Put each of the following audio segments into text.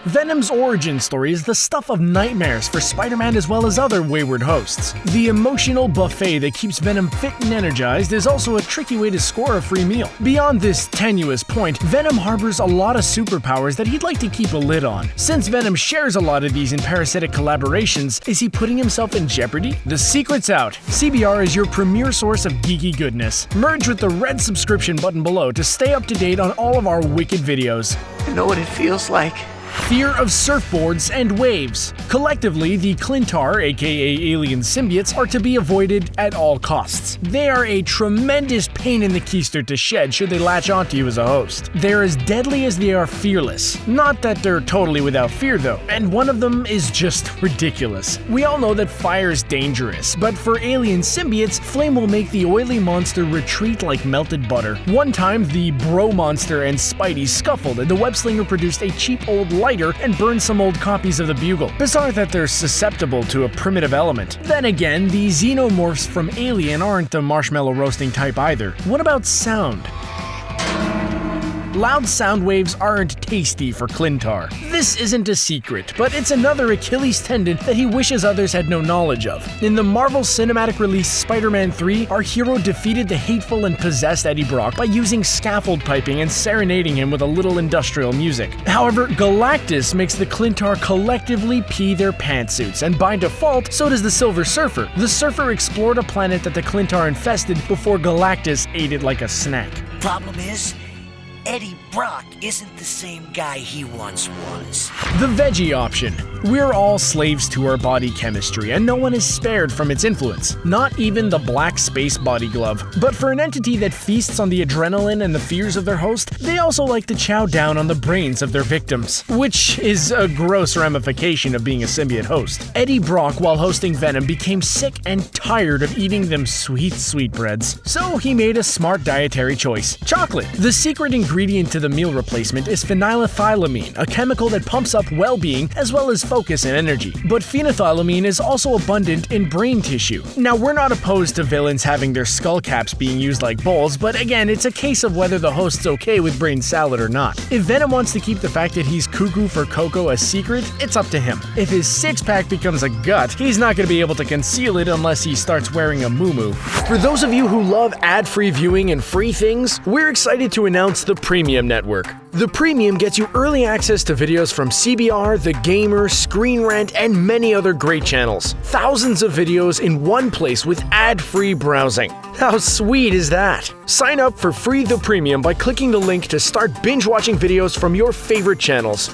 Venom's origin story is the stuff of nightmares for Spider-Man as well as other wayward hosts. The emotional buffet that keeps Venom fit and energized is also a tricky way to score a free meal. Beyond this tenuous point, Venom harbors a lot of superpowers that he'd like to keep a lid on. Since Venom shares a lot of these in parasitic collaborations, is he putting himself in jeopardy? The secret's out. CBR is your premier source of geeky goodness. Merge with the red subscription button below to stay up to date on all of our wicked videos. I know what it feels like. Fear of surfboards and waves. Collectively, the Klyntar, aka alien symbiotes, are to be avoided at all costs. They are a tremendous pain in the keister to shed should they latch onto you as a host. They're as deadly as they are fearless. Not that they're totally without fear though, and one of them is just ridiculous. We all know that fire's dangerous, but for alien symbiotes, flame will make the oily monster retreat like melted butter. One time, the bro monster and Spidey scuffled, and the web-slinger produced a cheap old lighter and burned some old copies of the Bugle. Bizarre that they're susceptible to a primitive element. Then again, the xenomorphs from Alien aren't the marshmallow roasting type either. What about sound? Loud sound waves aren't tasty for Klyntar. This isn't a secret, but it's another Achilles tendon that he wishes others had no knowledge of. In the Marvel Cinematic release Spider-Man 3, our hero defeated the hateful and possessed Eddie Brock by using scaffold piping and serenading him with a little industrial music. However, Galactus makes the Klyntar collectively pee their pantsuits, and by default, so does the Silver Surfer. The Surfer explored a planet that the Klyntar infested before Galactus ate it like a snack. Problem is, Eddie Brock isn't the same guy he once was. The veggie option. We're all slaves to our body chemistry, and no one is spared from its influence. Not even the black space body glove. But for an entity that feasts on the adrenaline and the fears of their host, they also like to chow down on the brains of their victims. Which is a gross ramification of being a symbiote host. Eddie Brock, while hosting Venom, became sick and tired of eating them sweet sweetbreads. So he made a smart dietary choice. Chocolate. The secret ingredient to the meal replacement is phenylethylamine, a chemical that pumps up well-being as well as focus and energy. But phenethylamine is also abundant in brain tissue. Now, we're not opposed to villains having their skull caps being used like bowls, but again, it's a case of whether the host's okay with brain salad or not. If Venom wants to keep the fact that he's cuckoo for cocoa a secret, it's up to him. If his six-pack becomes a gut, he's not going to be able to conceal it unless he starts wearing a muumuu. For those of you who love ad-free viewing and free things, we're excited to announce the Premium Network. The Premium gets you early access to videos from CBR, The Gamer, Screen Rant, and many other great channels. Thousands of videos in one place with ad-free browsing. How sweet is that? Sign up for free The Premium by clicking the link to start binge-watching videos from your favorite channels.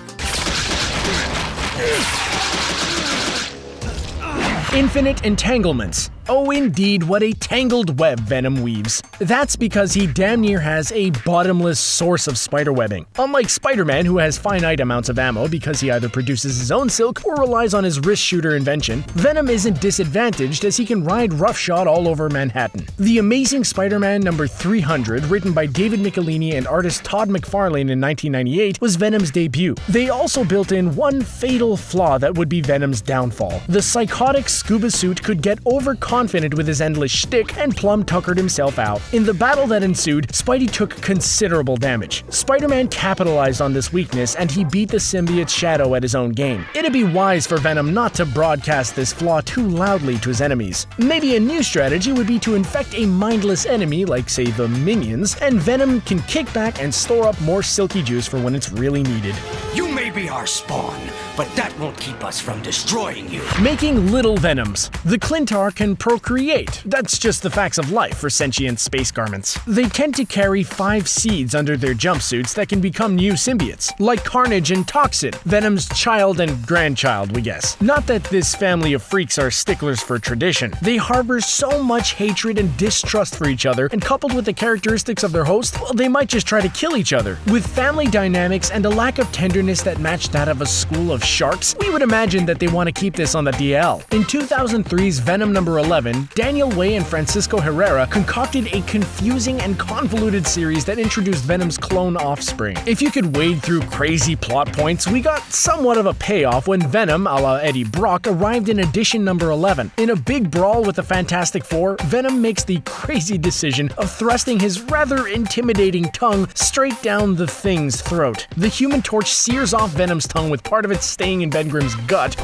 Infinite entanglements. Oh indeed, what a tangled web Venom weaves. That's because he damn near has a bottomless source of spiderwebbing. Unlike Spider-Man, who has finite amounts of ammo because he either produces his own silk or relies on his wrist shooter invention, Venom isn't disadvantaged as he can ride roughshod all over Manhattan. The Amazing Spider-Man number 300, written by David Michelini and artist Todd McFarlane in 1998, was Venom's debut. They also built in one fatal flaw that would be Venom's downfall. The psychotic scuba suit could get overconfident with his endless shtick and plumb tuckered himself out. In the battle that ensued, Spidey took considerable damage. Spider-Man capitalized on this weakness and he beat the symbiote's shadow at his own game. It'd be wise for Venom not to broadcast this flaw too loudly to his enemies. Maybe a new strategy would be to infect a mindless enemy like, say, the Minions, and Venom can kick back and store up more silky juice for when it's really needed. You may be our spawn, but that won't keep us from destroying you. Making little Venoms. The Klyntar can procreate. That's just the facts of life for sentient space garments. They tend to carry 5 seeds under their jumpsuits that can become new symbiotes, like Carnage and Toxin, Venom's child and grandchild, we guess. Not that this family of freaks are sticklers for tradition. They harbor so much hatred and distrust for each other, and coupled with the characteristics of their host, well, they might just try to kill each other. With family dynamics and a lack of tenderness that matched that of a school of sharks, we would imagine that they want to keep this on the DL. In 2003's Venom number 11, Daniel Way and Francisco Herrera concocted a confusing and convoluted series that introduced Venom's clone offspring. If you could wade through crazy plot points, we got somewhat of a payoff when Venom, a la Eddie Brock, arrived in edition number 11. In a big brawl with the Fantastic Four, Venom makes the crazy decision of thrusting his rather intimidating tongue straight down the Thing's throat. The Human Torch sears off off Venom's tongue with part of it staying in Ben Grimm's gut,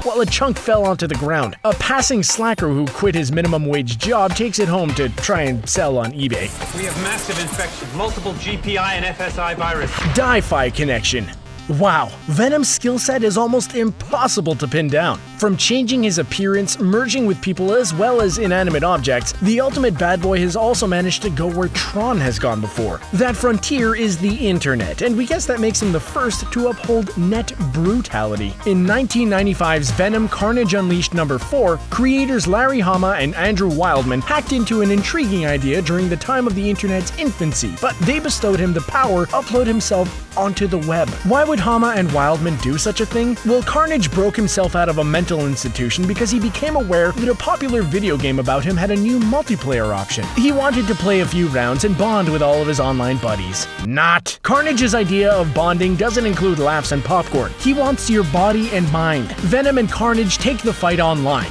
while a chunk fell onto the ground. A passing slacker who quit his minimum wage job takes it home to try and sell on eBay. We have massive infection, multiple GPI and FSI virus. Di-Fi connection. Wow, Venom's skill set is almost impossible to pin down. From changing his appearance, merging with people as well as inanimate objects, the ultimate bad boy has also managed to go where Tron has gone before. That frontier is the internet, and we guess that makes him the first to uphold net brutality. In 1995's Venom Carnage Unleashed No. 4, creators Larry Hama and Andrew Wildman hacked into an intriguing idea during the time of the internet's infancy, but they bestowed him the power to upload himself onto the web. Why would Hama and Wildman do such a thing? Well, Carnage broke himself out of a mental institution because he became aware that a popular video game about him had a new multiplayer option. He wanted to play a few rounds and bond with all of his online buddies. Not. Carnage's idea of bonding doesn't include laughs and popcorn. He wants your body and mind. Venom and Carnage take the fight online,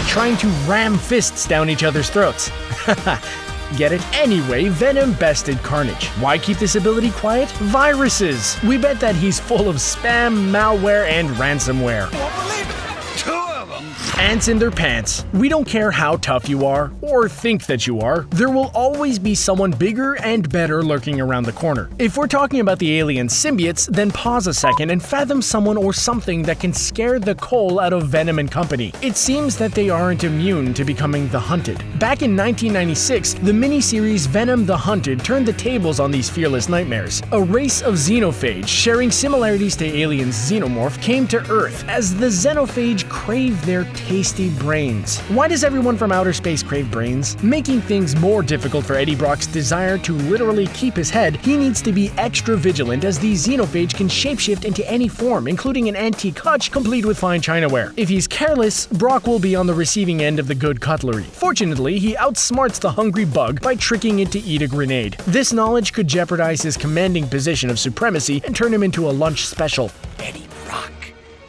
trying to ram fists down each other's throats. Get it? Anyway, Venom bested Carnage. Why keep this ability quiet? Viruses! We bet that he's full of spam, malware, and ransomware. Ants in their pants. We don't care how tough you are, or think that you are, there will always be someone bigger and better lurking around the corner. If we're talking about the alien symbiotes, then pause a second and fathom someone or something that can scare the coal out of Venom and company. It seems that they aren't immune to becoming the hunted. Back in 1996, the miniseries Venom the Hunted turned the tables on these fearless nightmares. A race of Xenophage, sharing similarities to aliens' xenomorph, came to Earth as the Xenophage craved their tasty brains. Why does everyone from outer space crave brains? Making things more difficult for Eddie Brock's desire to literally keep his head, he needs to be extra vigilant as the Xenophage can shapeshift into any form, including an antique hutch complete with fine chinaware. If he's careless, Brock will be on the receiving end of the good cutlery. Fortunately, he outsmarts the hungry bug by tricking it to eat a grenade. This knowledge could jeopardize his commanding position of supremacy and turn him into a lunch special. Eddie Brock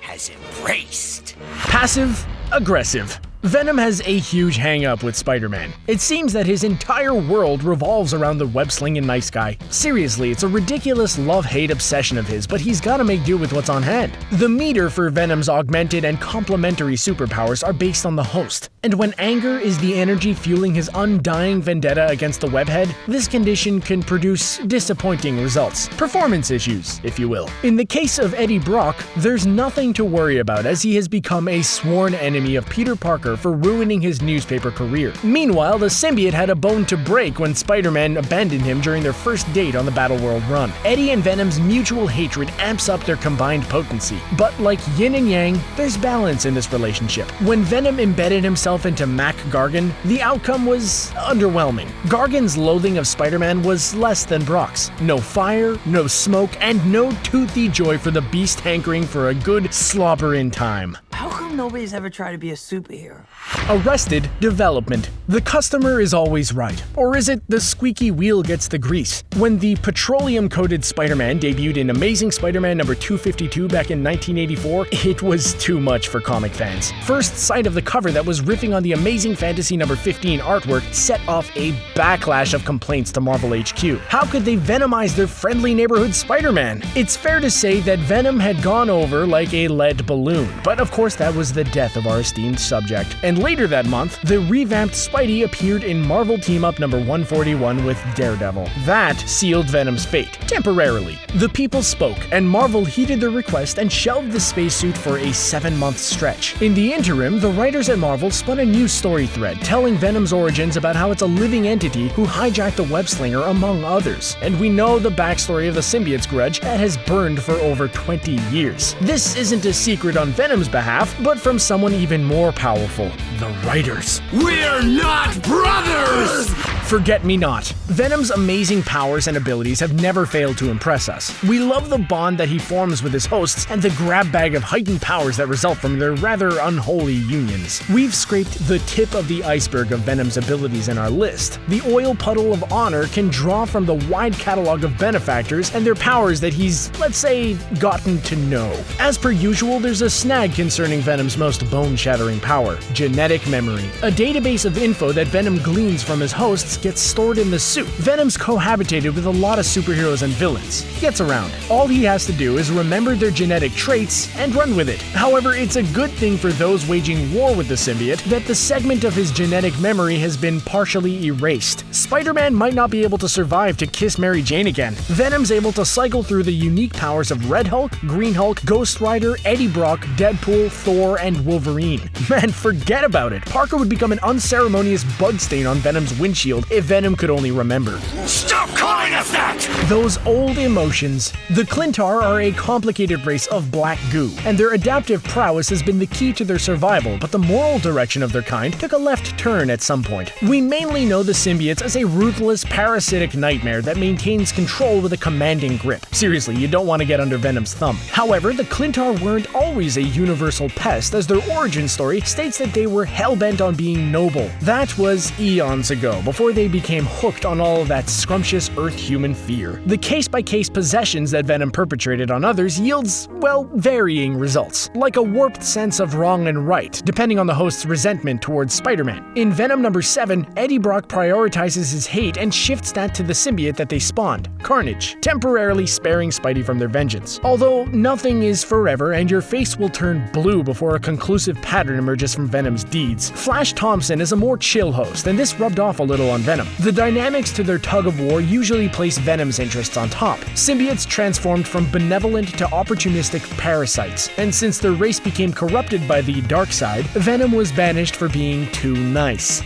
has embraced. Passive aggressive. Venom has a huge hang-up with Spider-Man. It seems that his entire world revolves around the web-slinging nice guy. Seriously, it's a ridiculous love-hate obsession of his, but he's gotta make do with what's on hand. The meter for Venom's augmented and complementary superpowers are based on the host, and when anger is the energy fueling his undying vendetta against the webhead, this condition can produce disappointing results. Performance issues, if you will. In the case of Eddie Brock, there's nothing to worry about as he has become a sworn enemy of Peter Parker for ruining his newspaper career. Meanwhile, the symbiote had a bone to break when Spider-Man abandoned him during their first date on the Battleworld run. Eddie and Venom's mutual hatred amps up their combined potency. But like yin and yang, there's balance in this relationship. When Venom embedded himself into Mac Gargan, the outcome was underwhelming. Gargan's loathing of Spider-Man was less than Brock's. No fire, no smoke, and no toothy joy for the beast hankering for a good slobber in time. How come nobody's ever tried to be a superhero? Arrested development. The customer is always right. Or is it the squeaky wheel gets the grease? When the petroleum-coated Spider-Man debuted in Amazing Spider-Man number 252 back in 1984, it was too much for comic fans. First sight of the cover that was riffing on the Amazing Fantasy number 15 artwork set off a backlash of complaints to Marvel HQ. How could they venomize their friendly neighborhood Spider-Man? It's fair to say that Venom had gone over like a lead balloon, but of course that was the death of our esteemed subject. And later that month, the revamped Spidey appeared in Marvel Team-Up number 141 with Daredevil. That sealed Venom's fate, temporarily. The people spoke, and Marvel heeded their request and shelved the spacesuit for a 7-month stretch. In the interim, the writers at Marvel spun a new story thread, telling Venom's origins about how it's a living entity who hijacked the web-slinger, among others. And we know the backstory of the symbiote's grudge that has burned for over 20 years. This isn't a secret on Venom's behalf, but from someone even more powerful, the writers. We're not brothers! Forget me not. Venom's amazing powers and abilities have never failed to impress us. We love the bond that he forms with his hosts and the grab bag of heightened powers that result from their rather unholy unions. We've scraped the tip of the iceberg of Venom's abilities in our list. The oil puddle of honor can draw from the wide catalog of benefactors and their powers that he's, let's say, gotten to know. As per usual, there's a snag concerning Venom's most bone-shattering power: genetic memory. A database of info that Venom gleans from his hosts symbiotes gets stored in the suit. Venom's cohabitated with a lot of superheroes and villains. He gets around. All he has to do is remember their genetic traits and run with it. However, it's a good thing for those waging war with the symbiote that the segment of his genetic memory has been partially erased. Spider-Man might not be able to survive to kiss Mary Jane again. Venom's able to cycle through the unique powers of Red Hulk, Green Hulk, Ghost Rider, Eddie Brock, Deadpool, Thor, and Wolverine. Man, forget about it. Parker would become an unceremonious bug stain on Venom's windshield if Venom could only remember. Stop calling us that! Those old emotions. The Klyntar are a complicated race of black goo, and their adaptive prowess has been the key to their survival, but the moral direction of their kind took a left turn at some point. We mainly know the symbiotes as a ruthless, parasitic nightmare that maintains control with a commanding grip. Seriously, you don't want to get under Venom's thumb. However, the Klyntar weren't always a universal pest, as their origin story states that they were hell-bent on being noble. That was eons ago, before they became hooked on all of that scrumptious Earth-human fear. The case-by-case possessions that Venom perpetrated on others yields, well, varying results, like a warped sense of wrong and right, depending on the host's resentment towards Spider-Man. In Venom number 7, Eddie Brock prioritizes his hate and shifts that to the symbiote that they spawned, Carnage, temporarily sparing Spidey from their vengeance. Although nothing is forever and your face will turn blue before a conclusive pattern emerges from Venom's deeds. Flash Thompson is a more chill host, and this rubbed off a little on Venom. The dynamics to their tug of war usually place Venom's interests on top. Symbiotes transformed from benevolent to opportunistic parasites, and since their race became corrupted by the dark side, Venom was banished for being too nice.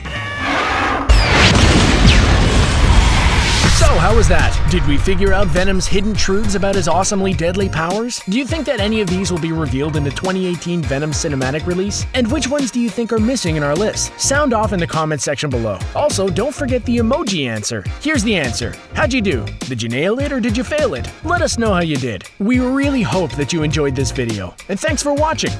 So, how was that? Did we figure out Venom's hidden truths about his awesomely deadly powers? Do you think that any of these will be revealed in the 2018 Venom cinematic release? And which ones do you think are missing in our list? Sound off in the comments section below. Also, don't forget the emoji answer. Here's the answer. How'd you do? Did you nail it or did you fail it? Let us know how you did. We really hope that you enjoyed this video, and thanks for watching!